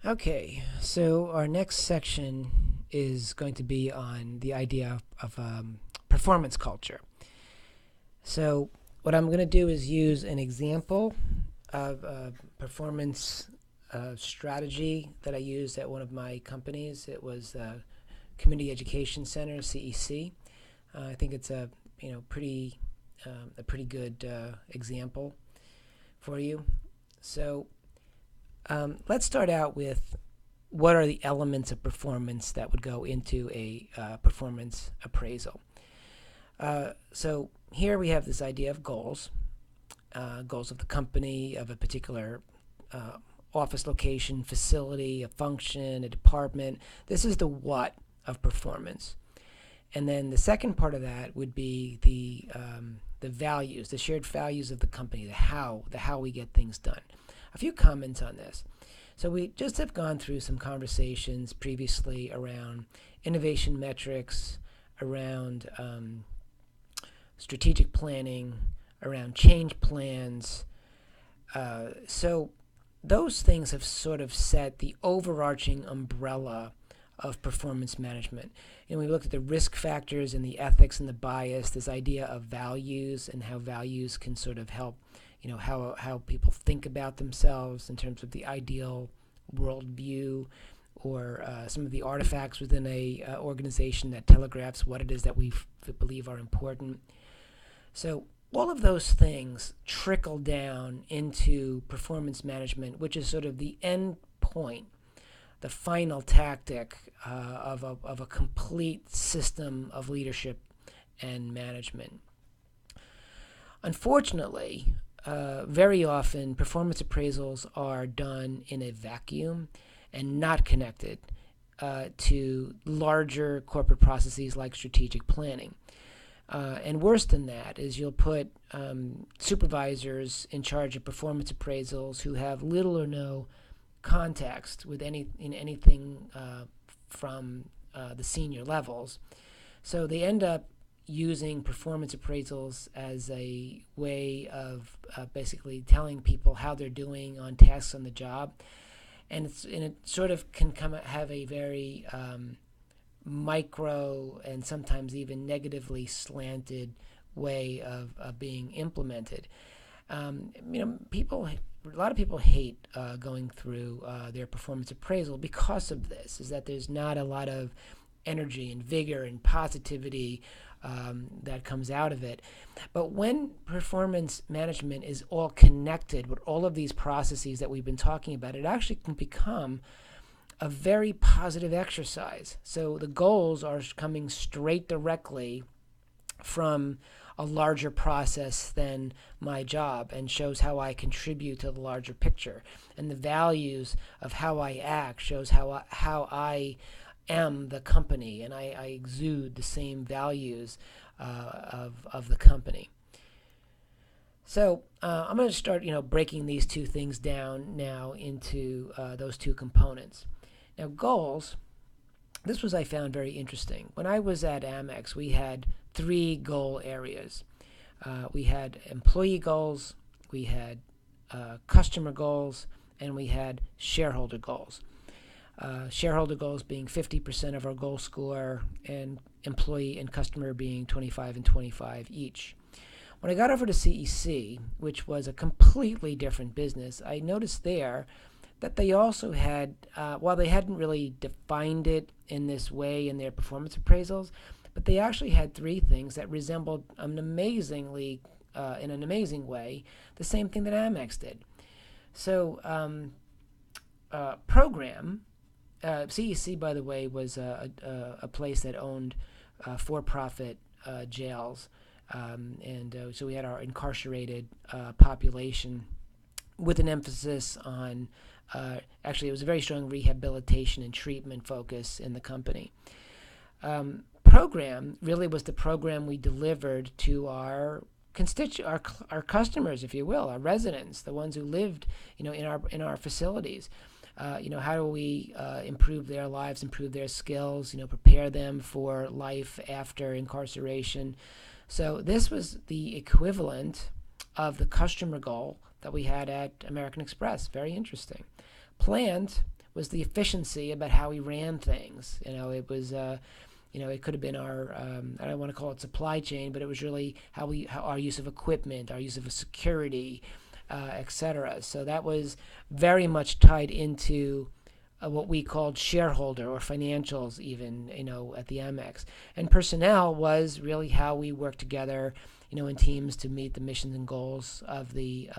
Okay, so our next section is going to be on the idea of performance culture. So, what I'm going to do is use an example of a performance strategy that I used at one of my companies. It was the Community Education Center, CEC. I think it's a pretty good example for you. So, let's start out with what are the elements of performance that would go into a performance appraisal. So here we have this idea of goals, goals of the company, of a particular uh, office location, facility, a function, a department. This is the what of performance. And then the second part of that would be the values, the shared values of the company, the how we get things done. A few comments on this. So we just have gone through some conversations previously around innovation metrics, around strategic planning, around change plans. So those things have sort of set the overarching umbrella of performance management. And we looked at the risk factors and the ethics and the bias, this idea of values and how values can sort of help, how people think about themselves in terms of the ideal worldview, or some of the artifacts within a organization that telegraphs what it is that we believe are important. So all of those things trickle down into performance management, which is sort of the end point, the final tactic of a complete system of leadership and management. Unfortunately, very often performance appraisals are done in a vacuum and not connected to larger corporate processes like strategic planning. And worse than that is you'll put supervisors in charge of performance appraisals who have little or no context with anything from the senior levels. So they end up using performance appraisals as a way of basically telling people how they're doing on tasks on the job, and it sort of can have a very micro and sometimes even negatively slanted way of being implemented. A lot of people hate going through their performance appraisal because of this. Is that there's not a lot of energy and vigor and positivity that comes out of it. But when performance management is all connected with all of these processes that we've been talking about, it actually can become a very positive exercise. So the goals are coming straight directly from a larger process than my job and shows how I contribute to the larger picture. And the values of how I act shows how I am the company, and I exude the same values of the company. So I'm going to start, breaking these two things down now into those two components. Now, goals. This was I found very interesting. When I was at Amex, we had three goal areas. We had employee goals, we had customer goals, and we had shareholder goals. Shareholder goals being 50% of our goal score, and employee and customer being 25 and 25 each. When I got over to CEC, which was a completely different business, I noticed there that they also had, while they hadn't really defined it in this way in their performance appraisals, but they actually had three things that resembled in an amazing way, the same thing that Amex did. So, program, CEC, by the way, was a place that owned for-profit jails. And so we had our incarcerated population with an emphasis on, actually, it was a very strong rehabilitation and treatment focus in the company. Program really was the program we delivered to our our customers, if you will, our residents, the ones who lived, in our facilities. How do we improve their lives, improve their skills, prepare them for life after incarceration? So this was the equivalent of the customer goal that we had at American Express. Very interesting. Plant was the efficiency about how we ran things. It was it could have been our I don't want to call it supply chain, but it was really how our use of equipment, our use of security, etc. So that was very much tied into what we called shareholder or financials, even at the Amex. And personnel was really how we worked together, in teams to meet the missions and goals of the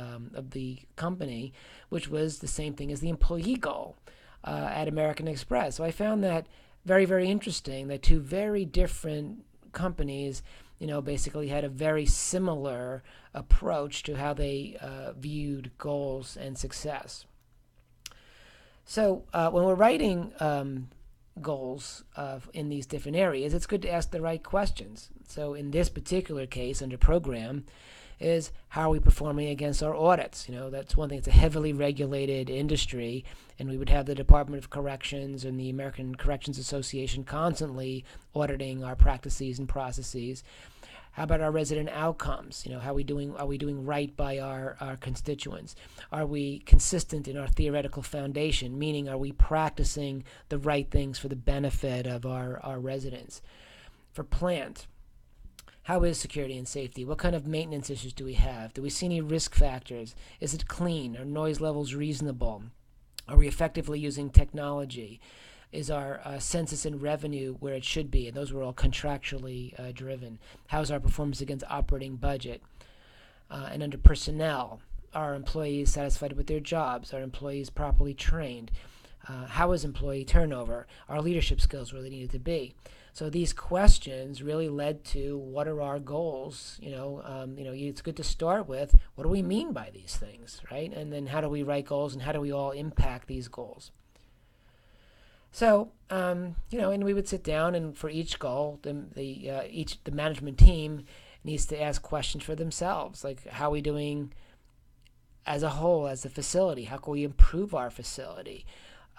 company, which was the same thing as the employee goal at American Express. So I found that very, very interesting that two very different companies, basically had a very similar approach to how they viewed goals and success. So when we're writing goals in these different areas, it's good to ask the right questions. So in this particular case, under program, is how are we performing against our audits? That's one thing. It's a heavily regulated industry, and we would have the Department of Corrections and the American Corrections Association constantly auditing our practices and processes. How about our resident outcomes? How are we doing? Are we doing right by our constituents? Are we consistent in our theoretical foundation? Meaning, are we practicing the right things for the benefit of our residents? For plant, how is security and safety? What kind of maintenance issues do we have? Do we see any risk factors? Is it clean? Are noise levels reasonable? Are we effectively using technology? Is our census and revenue where it should be? And those were all contractually driven. How is our performance against operating budget? And under personnel, are employees satisfied with their jobs? Are employees properly trained? How is employee turnover? Are leadership skills where they needed to be? So these questions really led to what are our goals? It's good to start with what do we mean by these things, right? And then how do we write goals and how do we all impact these goals? So, and we would sit down, and for each goal, the management team needs to ask questions for themselves, like how are we doing as a whole, as a facility? How can we improve our facility?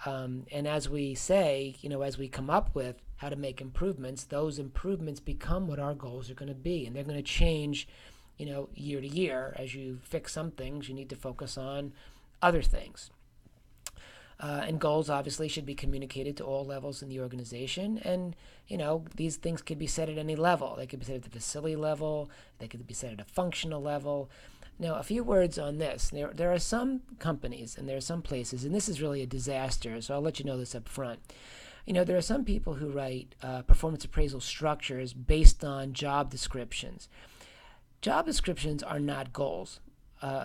And as we say, as we come up with how to make improvements, those improvements become what our goals are going to be, and they're going to change, year to year. As you fix some things, you need to focus on other things. And goals obviously should be communicated to all levels in the organization. And, these things could be set at any level. They could be set at the facility level. They could be set at a functional level. Now, a few words on this. There are some companies and there are some places, and this is really a disaster, so I'll let you know this up front. There are some people who write performance appraisal structures based on job descriptions. Job descriptions are not goals.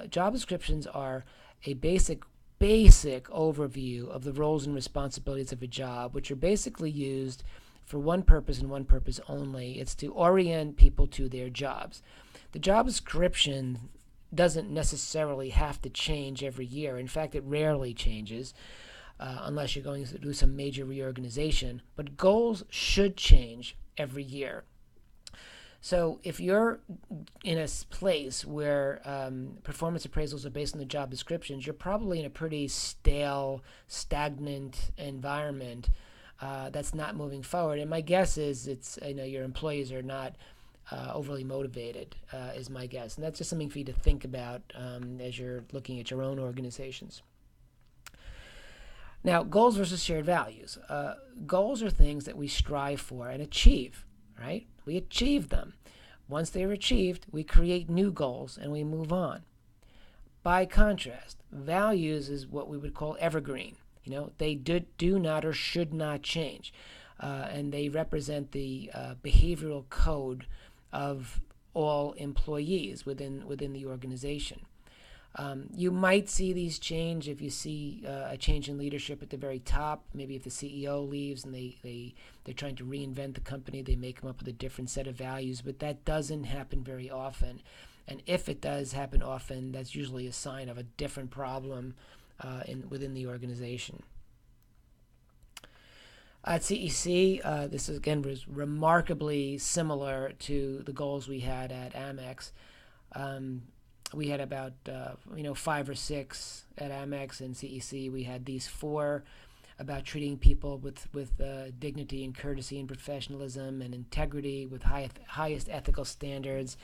Job descriptions are a basic overview of the roles and responsibilities of a job, which are basically used for one purpose and one purpose only. It's to orient people to their jobs. The job description doesn't necessarily have to change every year. In fact, it rarely changes unless you're going to do some major reorganization. But goals should change every year. So if you're in a place where performance appraisals are based on the job descriptions, you're probably in a pretty stale, stagnant environment that's not moving forward. And my guess is your employees are not overly motivated, is my guess. And that's just something for you to think about as you're looking at your own organizations. Now, goals versus shared values. Goals are things that we strive for and achieve, right? We achieve them. Once they're achieved, we create new goals and we move on. By contrast, values is what we would call evergreen. They do not or should not change. And they represent the behavioral code of all employees within the organization. You might see these change if you see a change in leadership at the very top. Maybe if the CEO leaves and they're trying to reinvent the company, they may come up with a different set of values, but that doesn't happen very often. And if it does happen often, that's usually a sign of a different problem within the organization. At CEC, this again was remarkably similar to the goals we had at Amex. We had about 5 or 6 at Amex and CEC. We had these 4 about treating people with dignity and courtesy and professionalism and integrity with highest ethical standards.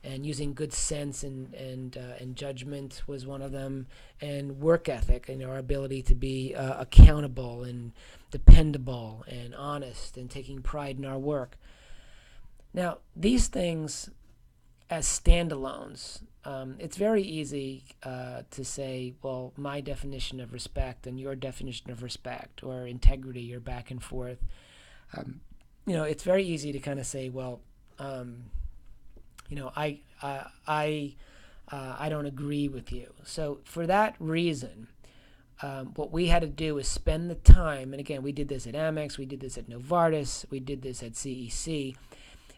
and using good sense and judgment was one of them, and work ethic, our ability to be accountable and dependable and honest and taking pride in our work. Now, these things as standalones, it's very easy to say, well, my definition of respect and your definition of respect or integrity, or back and forth. It's very easy to kind of say, well, I don't agree with you. So for that reason, what we had to do is spend the time, and again, we did this at Amex, we did this at Novartis, we did this at CEC,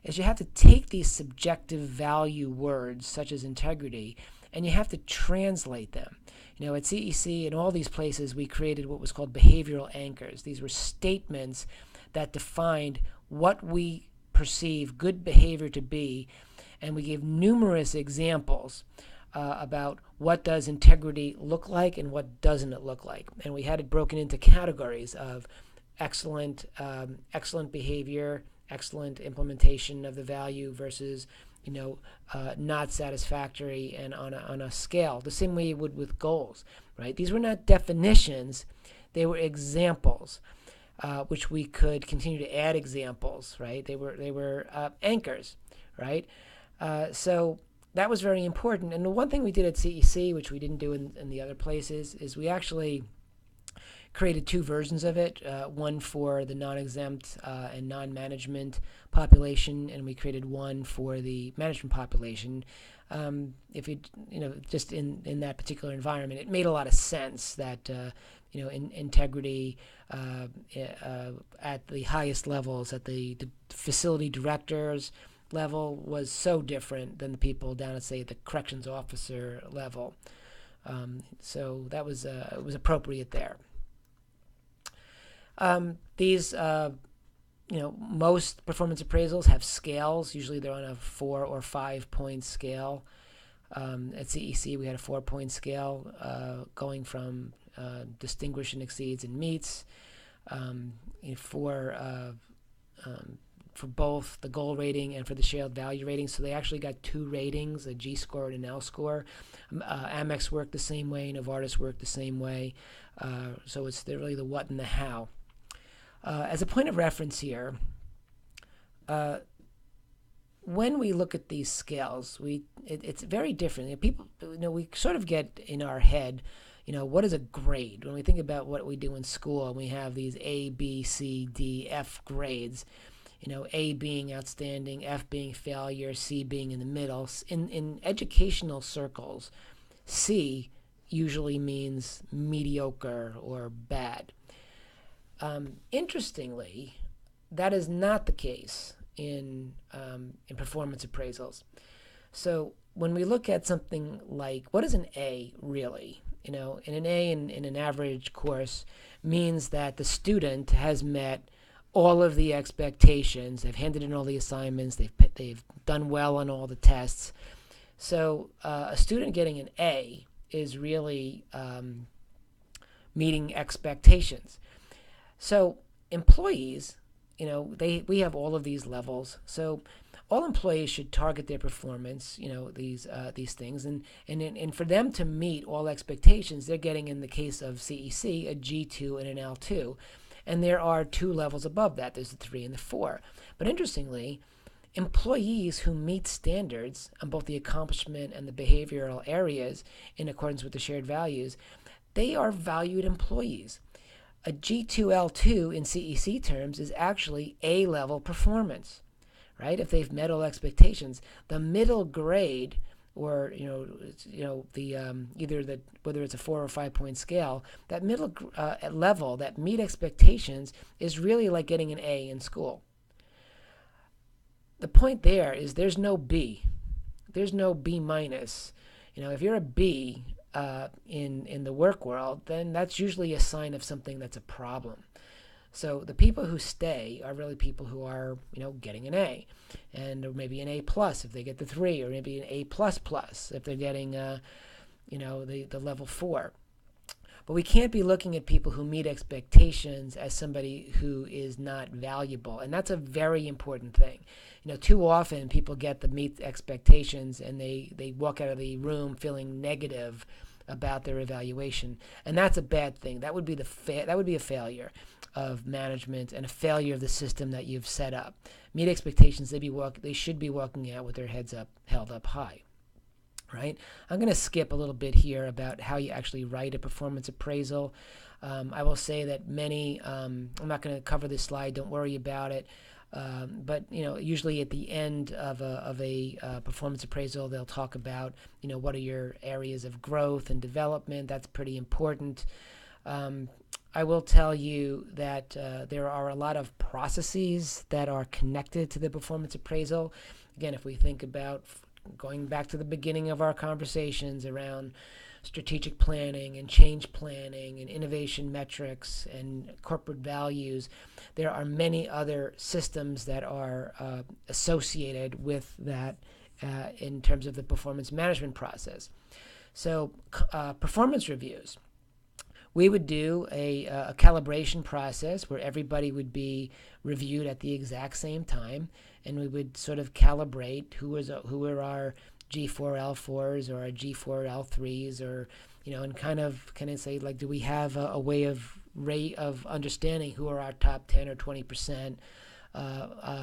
is you have to take these subjective value words such as integrity, and you have to translate them. At CEC and all these places, we created what was called behavioral anchors. These were statements that defined what we perceive good behavior to be, and we gave numerous examples about what does integrity look like and what doesn't it look like. And we had it broken into categories of excellent behavior, excellent implementation of the value versus not satisfactory, and on a scale, the same way you would with goals, right? These were not definitions, they were examples, which we could continue to add examples, right? They were anchors, right? So that was very important. And the one thing we did at CEC, which we didn't do in the other places, is we actually created two versions of it, one for the non-exempt and non-management population, and we created one for the management population. If just in that particular environment, it made a lot of sense that integrity at the highest levels, at the facility directors level, was so different than the people down at, say, the corrections officer level. So that was it was appropriate there. These most performance appraisals have scales. Usually they're on a 4 or 5 point scale. At CEC, we had a 4-point scale going from distinguished and exceeds and meets. For both the goal rating and for the shared value rating. So they actually got 2 ratings, a G score and an L score. Amex worked the same way, Novartis worked the same way. So it's really the what and the how. As a point of reference here, when we look at these scales, it's very different. People, we sort of get in our head, what is a grade? When we think about what we do in school, and we have these A, B, C, D, F grades, A being outstanding, F being failure, C being in the middle. In educational circles, C usually means mediocre or bad. Interestingly, that is not the case in performance appraisals. So when we look at something like, what is an A really? In an A in an average course means that the student has met all of the expectations. They've handed in all the assignments. They've done well on all the tests. So a student getting an A is really meeting expectations. So employees, we have all of these levels. So all employees should target their performance, these things, and for them to meet all expectations, they're getting, in the case of CEC, a G2 and an L2, and there are 2 levels above that. There's the 3 and the 4. But interestingly, employees who meet standards on both the accomplishment and the behavioral areas in accordance with the shared values, they are valued employees. A G2L2 in CEC terms is actually A-level performance, right? If they've met all expectations, the middle grade, or whether it's a 4 or 5 point scale, that middle level that meet expectations is really like getting an A in school. The point there is there's no B, there's no B minus. If you're a B in the work world, then that's usually a sign of something that's a problem. So the people who stay are really people who are, getting an A, and or maybe an A plus if they get the 3, or maybe an A plus plus if they're getting, the level 4. But we can't be looking at people who meet expectations as somebody who is not valuable. And that's a very important thing. Too often people get the meet expectations and they walk out of the room feeling negative about their evaluation. And that's a bad thing. That would be that would be a failure of management and a failure of the system that you've set up. Meet expectations, they should be walking out with their heads up, held up high. Right? I'm going to skip a little bit here about how you actually write a performance appraisal. I will say that I'm not going to cover this slide, don't worry about it. But usually at the end of a performance appraisal, they'll talk about what are your areas of growth and development. That's pretty important. I will tell you that there are a lot of processes that are connected to the performance appraisal. Again, if we think about going back to the beginning of our conversations around strategic planning and change planning and innovation metrics and corporate values, there are many other systems that are associated with that in terms of the performance management process. So performance reviews. We would do a calibration process where everybody would be reviewed at the exact same time, and we would sort of calibrate who are our G4L4s or our G4L3s, or and kind of say, like, do we have a way of understanding who are our top 10 or 20%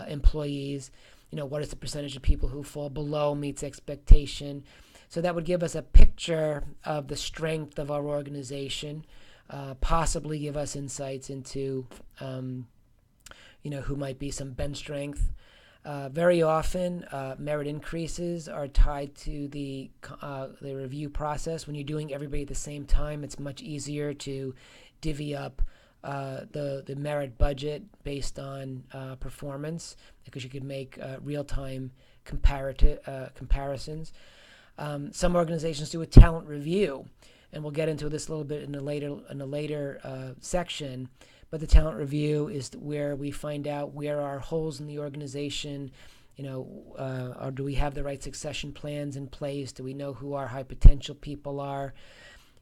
employees? What is the percentage of people who fall below meets expectation? So that would give us a picture of the strength of our organization, possibly give us insights into who might be some bench strength. Very often, merit increases are tied to the review process. When you're doing everybody at the same time, it's much easier to divvy up the merit budget based on performance, because you could make real-time comparisons. Some organizations do a talent review, and we'll get into this a little bit in a later section. But the talent review is where we find out where are holes in the organization, or do we have the right succession plans in place? Do we know who our high potential people are?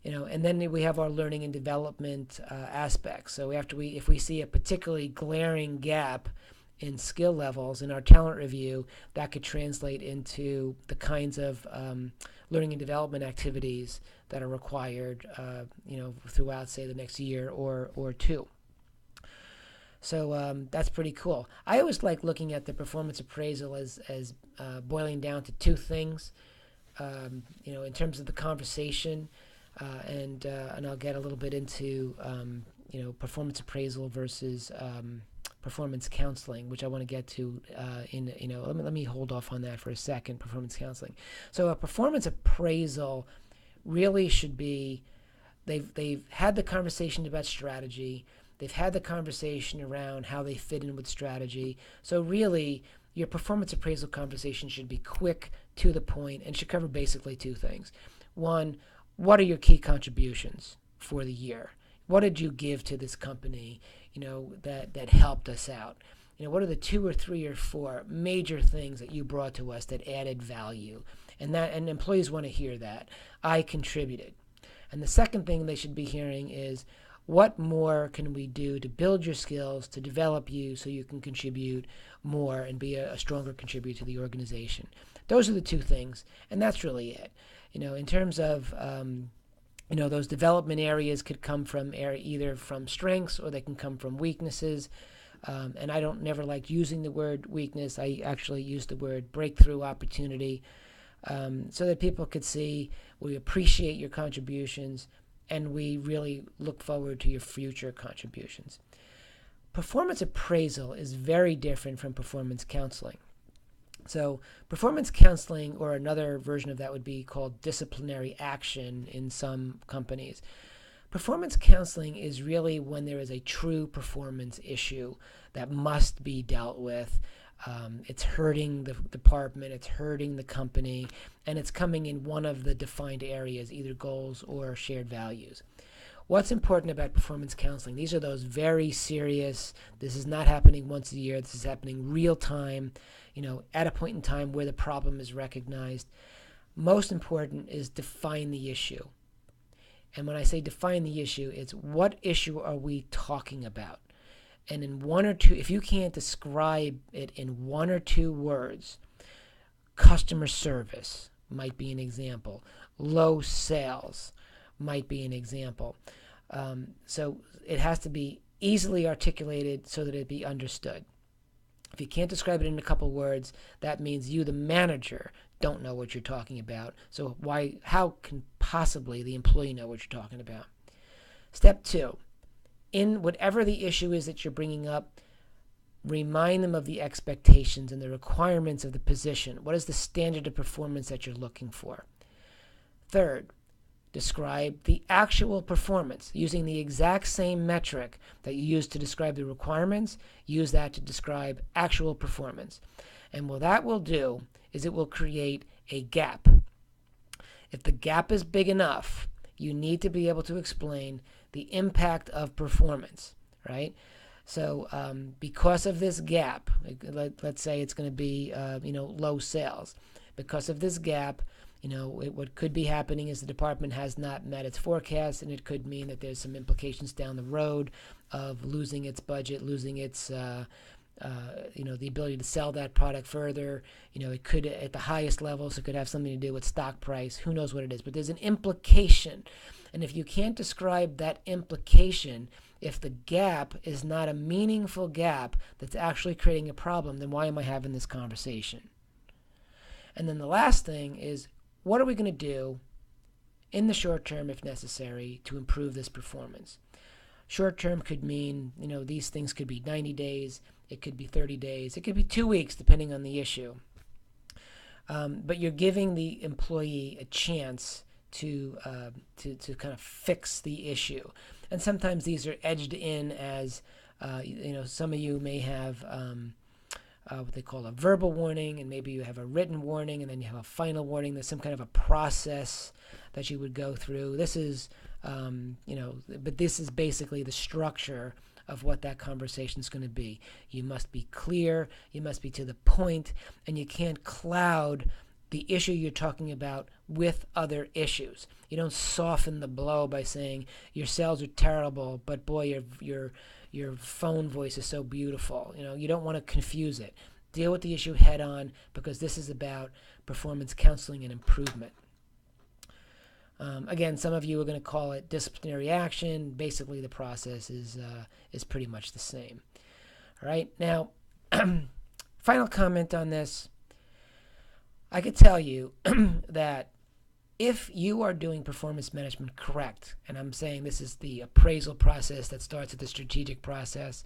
And then we have our learning and development aspects. So if we see a particularly glaring gap in skill levels in our talent review, that could translate into the kinds of learning and development activities that are required, throughout, say, the next year or two. So that's pretty cool. I always like looking at the performance appraisal as boiling down to two things, in terms of the conversation, and I'll get a little bit into performance appraisal versus performance counseling, which I want to get to let me hold off on that for a second. Performance counseling. So a performance appraisal really should be, they've had the conversation about strategy. They've had the conversation around how they fit in with strategy. So really, your performance appraisal conversation should be quick, to the point, and should cover basically two things. One, what are your key contributions for the year? What did you give to this company, that helped us out? What are the 2 or 3 or 4 major things that you brought to us that added value? And employees want to hear that. I contributed. And the second thing they should be hearing is, what more can we do to build your skills, to develop you so you can contribute more and be a stronger contributor to the organization? Those are the two things, and that's really it. In terms of, those development areas could come from either from strengths, or they can come from weaknesses. And I never like using the word weakness. I actually use the word breakthrough opportunity, so that people could see we appreciate your contributions and we really look forward to your future contributions. Performance appraisal is very different from performance counseling. So performance counseling, or another version of that, would be called disciplinary action in some companies. Performance counseling is really when there is a true performance issue that must be dealt with. It's hurting the department, it's hurting the company, and it's coming in one of the defined areas, either goals or shared values. What's important about performance counseling? These are those very serious, this is not happening once a year, this is happening real time, at a point in time where the problem is recognized. Most important is define the issue. And when I say define the issue, it's what issue are we talking about? And in one or two, if you can't describe it in one or two words, customer service might be an example. Low sales might be an example. So it has to be easily articulated so that it be understood. If you can't describe it in a couple words, that means you, the manager, don't know what you're talking about. So how can possibly the employee know what you're talking about? Step 2, in whatever the issue is that you're bringing up, remind them of the expectations and the requirements of the position. What is the standard of performance that you're looking for? Third, describe the actual performance. Using the exact same metric that you use to describe the requirements, use that to describe actual performance. And what that will do is it will create a gap. If the gap is big enough, you need to be able to explain the impact of performance, right? So because of this gap, let's say it's going to be low sales. Because of this gap, what could be happening is the department has not met its forecast, and it could mean that there's some implications down the road of losing its budget, losing its the ability to sell that product further. It could, at the highest levels, it could have something to do with stock price. Who knows what it is? But there's an implication. And if you can't describe that implication, if the gap is not a meaningful gap that's actually creating a problem, then why am I having this conversation? And then the last thing is, what are we going to do in the short term, if necessary, to improve this performance? Short term could mean, these things could be 90 days, it could be 30 days, it could be 2 weeks, depending on the issue. But you're giving the employee a chance to kind of fix the issue. And sometimes these are edged in as, some of you may have what they call a verbal warning, and maybe you have a written warning, and then you have a final warning. There's some kind of a process that you would go through. This is, but this is basically the structure of what that conversation is going to be. You must be clear, you must be to the point, and you can't cloud the issue you're talking about with other issues. You don't soften the blow by saying your sales are terrible, but boy, your phone voice is so beautiful. You don't want to confuse it. Deal with the issue head on, because this is about performance counseling and improvement. Again, some of you are going to call it disciplinary action. Basically, the process is pretty much the same. All right. Now, final comment on this. I could tell you that if you are doing performance management correct, and I'm saying this is the appraisal process that starts at the strategic process,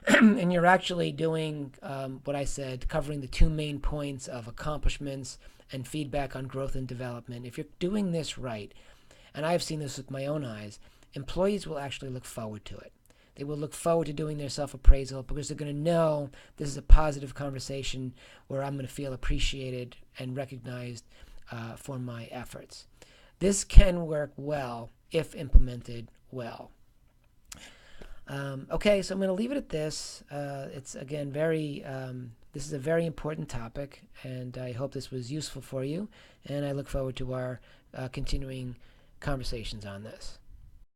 and you're actually doing what I said, covering the 2 main points of accomplishments and feedback on growth and development. If you're doing this right, and I've seen this with my own eyes, employees will actually look forward to it. They will look forward to doing their self-appraisal because they're going to know this is a positive conversation where I'm going to feel appreciated and recognized for my efforts. This can work well if implemented well. Okay, so I'm going to leave it at this. It's, again, this is a very important topic, and I hope this was useful for you, and I look forward to our continuing conversations on this.